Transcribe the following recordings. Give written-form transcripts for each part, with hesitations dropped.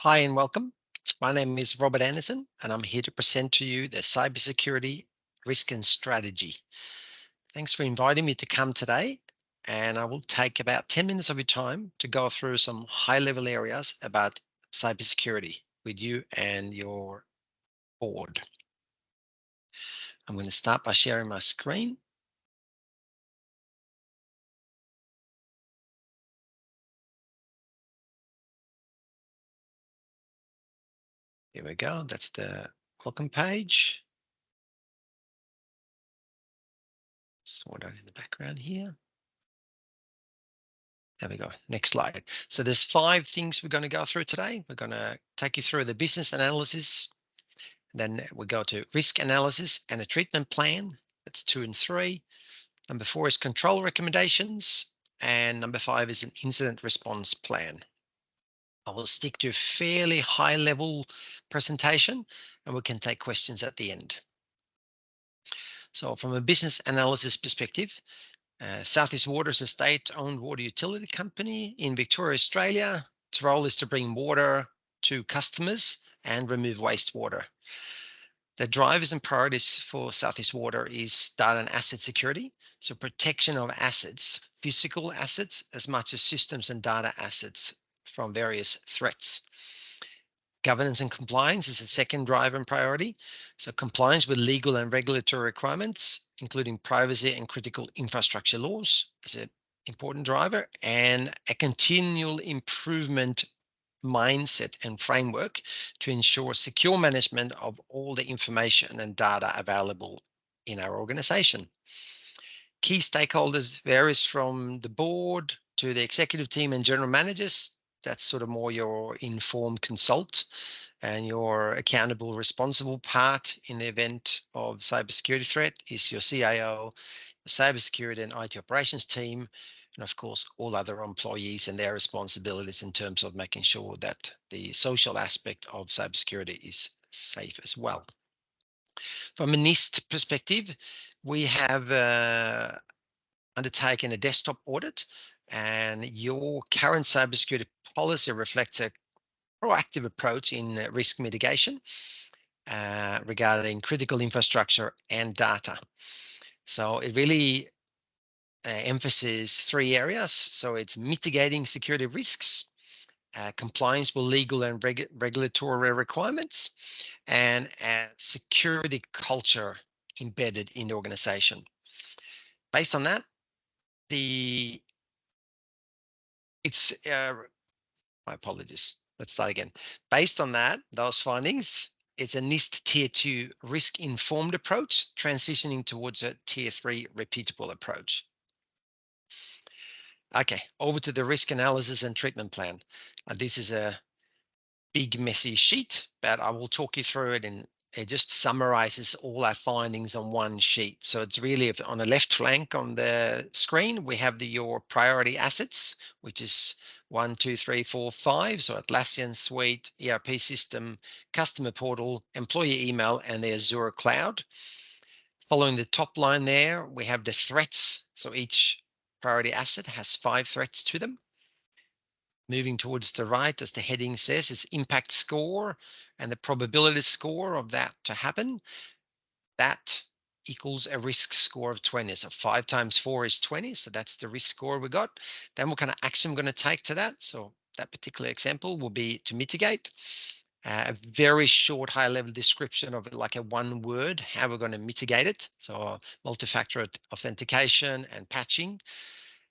Hi and welcome. My name is Robert Anderson, and I'm here to present to you the cybersecurity risk and strategy. Thanks for inviting me to come today, and I will take about 10 minutes of your time to go through some high-level areas about cybersecurity with you and your board. I'm going to start by sharing my screen. Here we go. That's the welcome page. Sort out in the background here. There we go. Next slide. So there's 5 things we're going to go through today. We're going to take you through the business analysis. Then we go to risk analysis and a treatment plan. That's 2 and 3. Number 4 is control recommendations. And number 5 is an incident response plan. I will stick to a fairly high level presentation and we can take questions at the end. So from a business analysis perspective, South East Water is a state-owned water utility company in Victoria, Australia. Its role is to bring water to customers and remove wastewater. The drivers and priorities for South East Water is data and asset security, so protection of assets, physical assets, as much as systems and data assets from various threats. Governance and compliance is a second driver and priority. So compliance with legal and regulatory requirements, including privacy and critical infrastructure laws, is an important driver, and a continual improvement mindset and framework to ensure secure management of all the information and data available in our organization. Key stakeholders varies from the board to the executive team and general managers. That's sort of more your informed consult and your accountable, responsible part in the event of cybersecurity threat is your CIO, the cybersecurity and IT operations team, and of course, all other employees and their responsibilities in terms of making sure that the social aspect of cybersecurity is safe as well. From a NIST perspective, we have undertaken a desktop audit, and your current cybersecurity policy reflects a proactive approach in risk mitigation regarding critical infrastructure and data. So it really emphasizes 3 areas. So it's mitigating security risks, compliance with legal and regulatory requirements, and a security culture embedded in the organization. Based on that, my apologies. Let's start again. Based on that, those findings, it's a NIST Tier 2 risk-informed approach, transitioning towards a Tier 3 repeatable approach. Okay, over to the risk analysis and treatment plan. This is a big, messy sheet, but I will talk you through it, and it just summarizes all our findings on one sheet. So it's really on the left flank on the screen, we have your priority assets, which is 1, 2, 3, 4, 5. So Atlassian Suite, ERP system, customer portal, employee email, and the Azure cloud. Following the top line there, we have the threats. So each priority asset has 5 threats to them. Moving towards the right, as the heading says, is impact score and the probability score of that to happen. That equals a risk score of 20. So 5 times 4 is 20. So that's the risk score we got. Then what kind of action I'm going to take to that? So that particular example will be to mitigate. A very short high-level description of it, like a 1 word, how we're going to mitigate it. So multi-factor authentication and patching,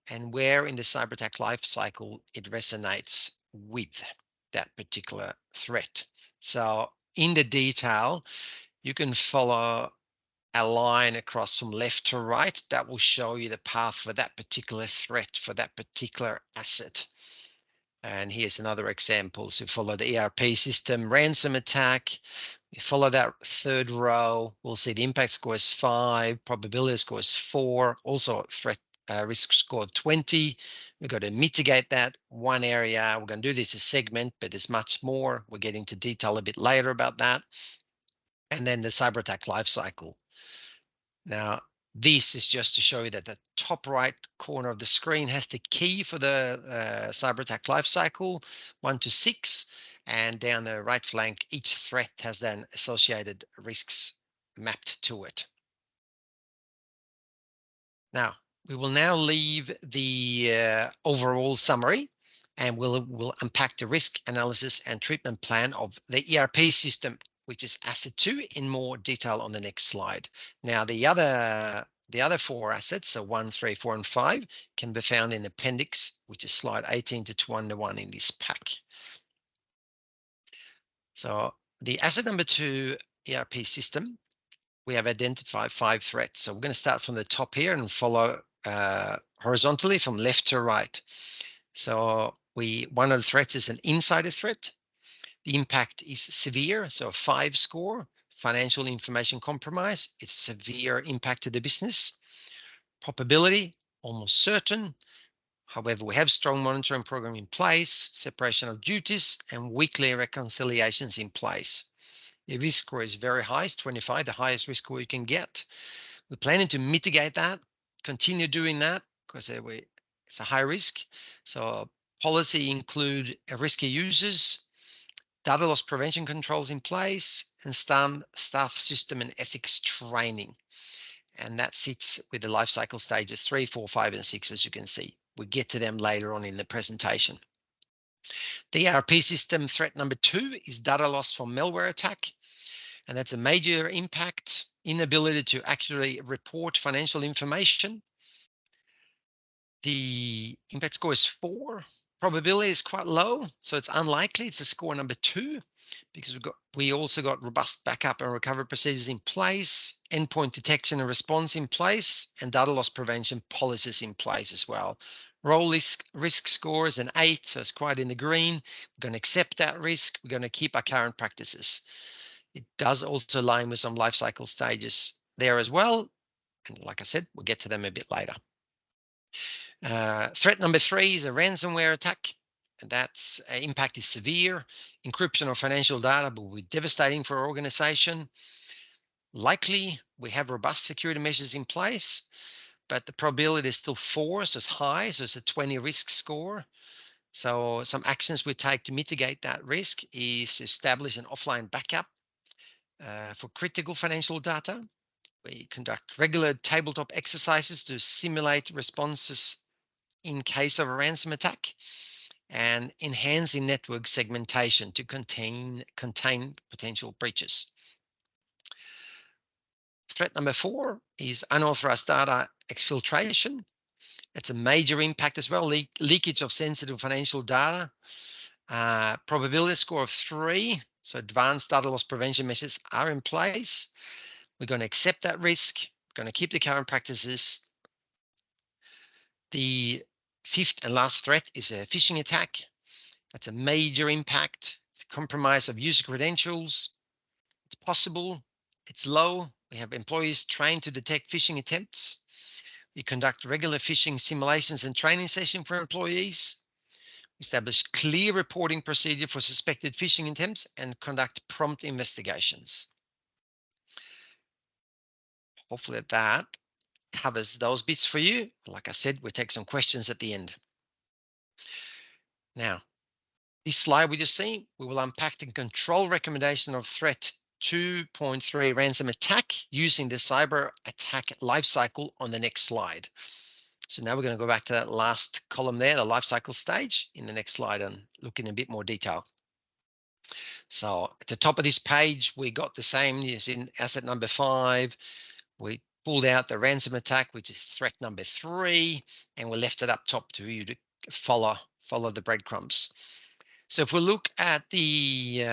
and where in the cyber attack life cycle it resonates with that particular threat. So in the detail, you can follow a line across from left to right that will show you the path for that particular threat, for that particular asset. And here's another example. So follow the ERP system ransom attack. We follow that third row. We'll see the impact score is 5, probability score is 4, also threat risk score 20. We've got to mitigate that one area. We're going to do this as segment, but there's much more. We're getting to detail a bit later about that. And then the cyber attack lifecycle. Now, this is just to show you that the top right corner of the screen has the key for the cyber attack lifecycle, 1 to 6. And down the right flank, each threat has then associated risks mapped to it. Now, we will now leave the overall summary, and we'll unpack the risk analysis and treatment plan of the ERP system, which is asset 2, in more detail on the next slide. Now, the other 4 assets, so 1, 3, 4, and 5, can be found in appendix, which is slide 18 to 21 in this pack. So the asset number 2 ERP system, we have identified 5 threats. So we're going to start from the top here and follow horizontally from left to right. So one of the threats is an insider threat. The impact is severe, so a 5 score. Financial information compromise, it's severe impact to the business. Probability, almost certain. However, we have strong monitoring program in place, separation of duties, and weekly reconciliations in place. The risk score is very high, it's 25, the highest risk score you can get. We're planning to mitigate that, continue doing that, because it's a high risk. So policy include risky users, data loss prevention controls in place, and staff system and ethics training. And that sits with the life cycle stages 3, 4, 5, and 6, as you can see. We'll get to them later on in the presentation. The ERP system threat number 2 is data loss from malware attack. And that's a major impact, inability to accurately report financial information. The impact score is 4. Probability is quite low, so it's unlikely. It's a score number 2 because we also got robust backup and recovery procedures in place, endpoint detection and response in place, and data loss prevention policies in place as well. Role risk score is an 8, so it's quite in the green. We're going to accept that risk. We're going to keep our current practices. It does also align with some life cycle stages there as well. And like I said, we'll get to them a bit later. Threat number 3 is a ransomware attack. And that's impact is severe. Encryption of financial data will be devastating for our organization. Likely, we have robust security measures in place, but the probability is still 4, so it's high. So it's a 20 risk score. So some actions we take to mitigate that risk is establish an offline backup for critical financial data. We conduct regular tabletop exercises to simulate responses in case of a ransom attack, and enhancing network segmentation to contain potential breaches. Threat number 4 is unauthorized data exfiltration. It's a major impact as well, leakage of sensitive financial data. Probability score of 3, so advanced data loss prevention measures are in place. We're going to accept that risk. We're going to keep the current practices. The 5th and last threat is a phishing attack. That's a major impact. It's a compromise of user credentials. It's possible. It's low. We have employees trained to detect phishing attempts. We conduct regular phishing simulations and training sessions for employees. We establish clear reporting procedure for suspected phishing attempts and conduct prompt investigations. Hopefully that covers those bits for you. Like I said, we'll take some questions at the end. Now, this slide we just seen, we will unpack the control recommendation of threat 2.3 ransom attack using the cyber attack lifecycle on the next slide. So now we're going to go back to that last column there, the lifecycle stage, in the next slide and look in a bit more detail. So at the top of this page, we got the same as in asset number 5. We pulled out the ransom attack, which is threat number 3, and we left it up top to you to follow the breadcrumbs. So if we look at the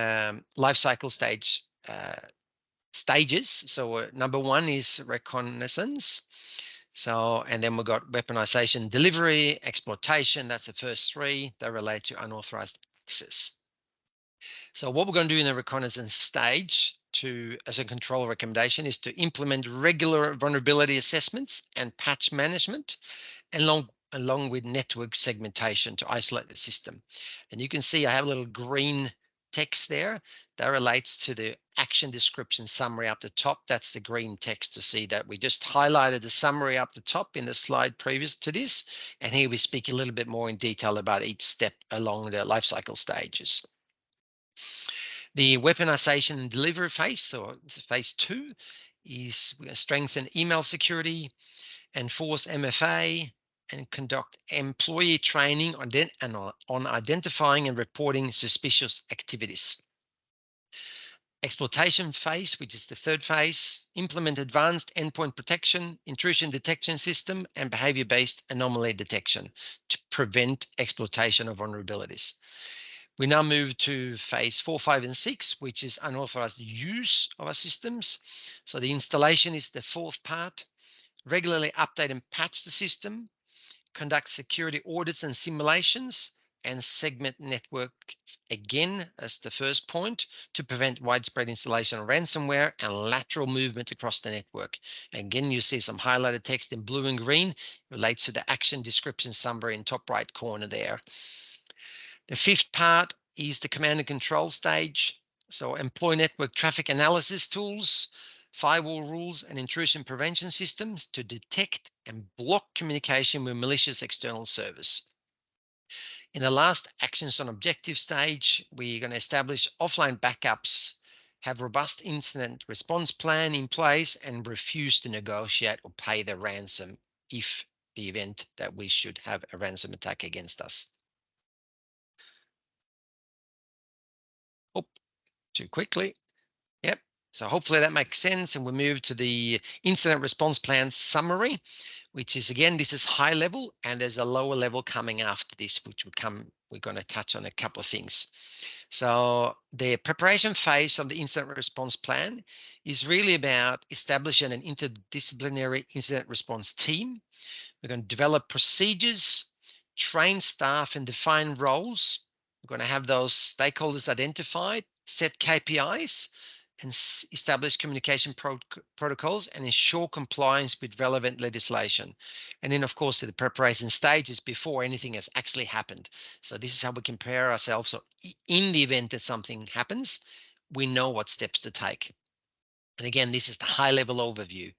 life cycle stages, so number 1 is reconnaissance. So, and then we've got weaponization, delivery, exploitation. That's the first 3 that relate to unauthorized access. So what we're going to do in the reconnaissance stage as a control recommendation is to implement regular vulnerability assessments and patch management along with network segmentation to isolate the system. And you can see I have a little green text there that relates to the action description summary up the top. That's the green text to see that we just highlighted the summary up the top in the slide previous to this. And here we speak a little bit more in detail about each step along the life cycle stages. The weaponization and delivery phase, so phase 2, is we're going to strengthen email security, enforce MFA, and conduct employee training on identifying and reporting suspicious activities. Exploitation phase, which is the third phase, implement advanced endpoint protection, intrusion detection system, and behavior-based anomaly detection to prevent exploitation of vulnerabilities. We now move to phase 4, 5, and 6, which is unauthorized use of our systems. So the installation is the fourth part. Regularly update and patch the system, conduct security audits and simulations, and segment network again as the first point to prevent widespread installation of ransomware and lateral movement across the network. Again, you see some highlighted text in blue and green relates to the action description summary in top right corner there. The fifth part is the command and control stage. So employ network traffic analysis tools, firewall rules, and intrusion prevention systems to detect and block communication with malicious external servers. In the last actions on objective stage, we're going to establish offline backups, have robust incident response plan in place, and refuse to negotiate or pay the ransom if the event that we should have a ransom attack against us. Oh, too quickly. Yep. So hopefully that makes sense. And we move to the incident response plan summary, which is, again, this is high level, and there's a lower level coming after this, which we're going to touch on a couple of things. So the preparation phase of the incident response plan is really about establishing an interdisciplinary incident response team. We're going to develop procedures, train staff, and define roles. We're going to have those stakeholders identified, set KPIs, and establish communication protocols and ensure compliance with relevant legislation. And then, of course, the preparation stage is before anything has actually happened. So this is how we can prepare ourselves. So in the event that something happens, we know what steps to take. And again, this is the high-level overview.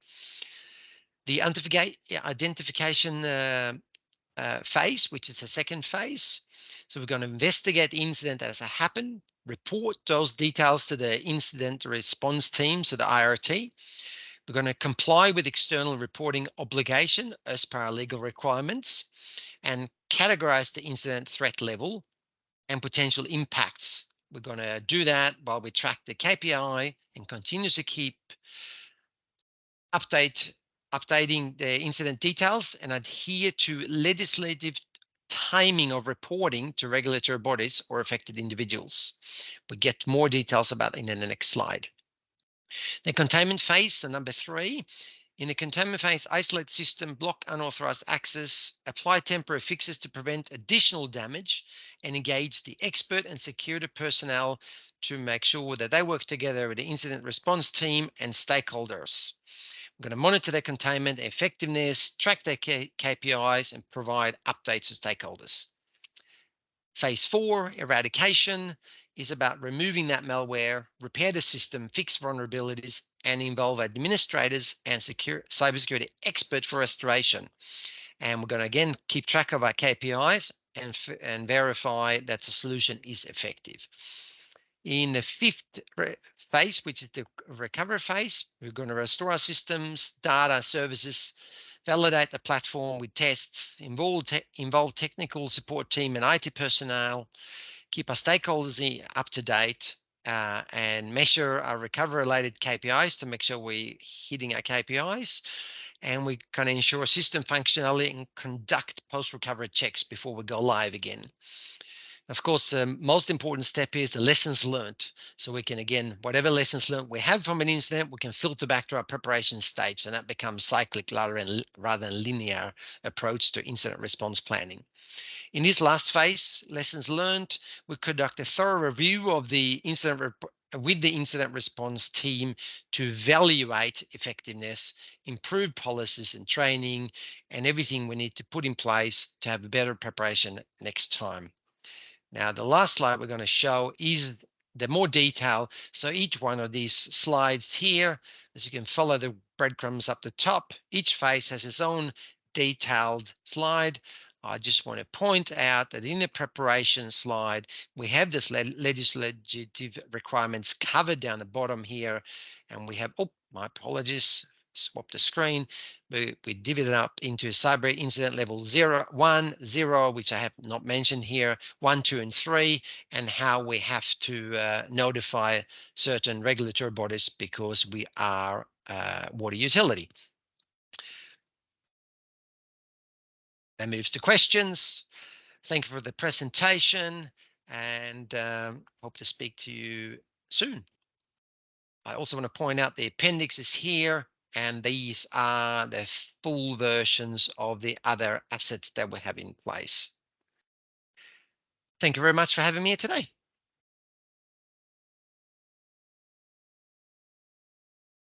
The identification phase, which is the second phase. So we're going to investigate the incident as it happened, report those details to the incident response team, so the IRT. We're going to comply with external reporting obligation as per our legal requirements and categorize the incident threat level and potential impacts. We're going to do that while we track the KPI and continuously keep updating the incident details and adhere to legislative timing of reporting to regulatory bodies or affected individuals. We get more details about in the next slide. The containment phase, so number 3. In the containment phase, isolate system, block unauthorized access, apply temporary fixes to prevent additional damage, and engage the expert and security personnel to make sure that they work together with the incident response team and stakeholders. We're going to monitor their containment effectiveness, track their KPIs, and provide updates to stakeholders. Phase 4, eradication, is about removing that malware, repair the system, fix vulnerabilities, and involve administrators and cybersecurity experts for restoration. And we're going to, again, keep track of our KPIs and verify that the solution is effective. In the fifth phase, which is the recovery phase, we're going to restore our systems, data, services, validate the platform with tests, involve technical support team and IT personnel, keep our stakeholders up to date, and measure our recovery-related KPIs to make sure we're hitting our KPIs. And we can ensure system functionality and conduct post-recovery checks before we go live again. Of course, the most important step is the lessons learned. So we can, again, whatever lessons learned we have from an incident, we can filter back to our preparation stage, and that becomes cyclic rather than linear approach to incident response planning. In this last phase, lessons learned, we conduct a thorough review of the incident with the incident response team to evaluate effectiveness, improve policies and training, and everything we need to put in place to have a better preparation next time. Now, the last slide we're going to show is the more detail. So each one of these slides here, as you can follow the breadcrumbs up the top, each phase has its own detailed slide I just want to point out that in the preparation slide, we have this legislative requirements covered down the bottom here. And we have, oh, my apologies, swap the screen. We divvied it up into cyber incident level 0, 1, 0, which I have not mentioned here, 1, 2, and 3, and how we have to notify certain regulatory bodies because we are water utility. That moves to questions. Thank you for the presentation, and hope to speak to you soon. I also want to point out the appendix is here, and these are the full versions of the other assets that we have in place. Thank you very much for having me here today.